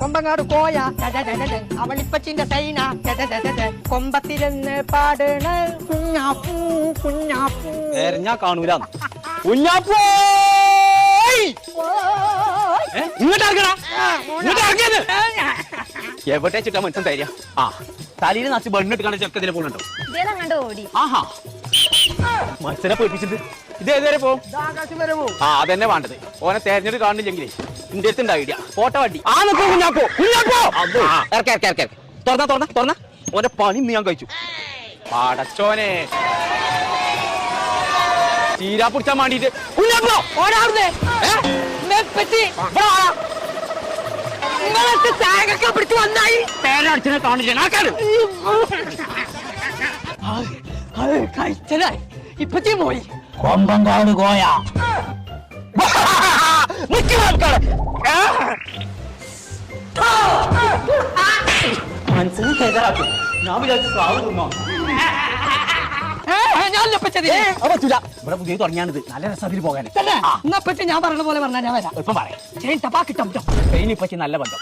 കൊമ്പങ്ങാട് കോയ അവളിപ്പച്ചിന്റെ സൈന കൊമ്പത്തിരുന്ന് പാടണ കുഞ്ഞാപ്പൂ കുഞ്ഞാപ്പൂ. ഞാൻ കാണൂല. കുഞ്ഞാപ്പൂ ഇങ്ങോട്ട് ഇറങ്ങടാ, ഇങ്ങോട്ട് ഇറങ്ങിയത്. എവിടെ വെച്ചിട്ടാ മനുഷ്യൻ തരിക? ആ തലയിൽ നച്ച് ബണ്ണിട്ട് കാണാൻ ചെറുക്കതിലെ പോകുന്നുണ്ടോ? ഓടി. ആഹാ മനുഷ്യനെ പേടിപ്പിച്ചിട്ട് ഇത് ഏതുവരെ പോവും? ആ അതന്നെ വേണ്ടത്. ഓനെ തെരഞ്ഞെടുത്ത് കാണില്ലെങ്കിലേ ഇന്റെ അടുത്ത് ഉണ്ടാവില്ല. ഫോട്ടോ വണ്ടി ആ നിൽക്കോ കുഞ്ഞാക്കോ, കുഞ്ഞാക്കോ തുറന്ന ഓന്റെ പണി ഇന്ന് ഞാൻ കഴിച്ചു. പടച്ചോനെ ചീരാ പിടിച്ചാൻ വേണ്ടിട്ട് കുഞ്ഞാക്കോ ഓടാറുന്നേ ചായകൊക്കെ പിടിച്ച് വന്നായി പേരടിച്ചിനെ കാണില്ല. കഴിച്ചതായി ഇപ്പച്ചി പോയി. കൊമ്പങ്കാട് കോയ മനസ്സിന് കേതാക്കും. ഞാൻ വിചാരിച്ചു സ്രാവ് തിന്നോ. ഞാൻ പറ്റത് ഇവിടെ പുതിയ തുടങ്ങിയാണിത്. നല്ല രസത്തിൽ പോകാൻ എന്നാ പറ്റി ഞാൻ പറഞ്ഞ പോലെ പറഞ്ഞാൽ ഞാൻ വരാം. ഇപ്പം പറയാം. ചെയിൻ ടപ്പാക്കിട്ടം ഇനിപ്പറ്റി നല്ല ബന്ധം.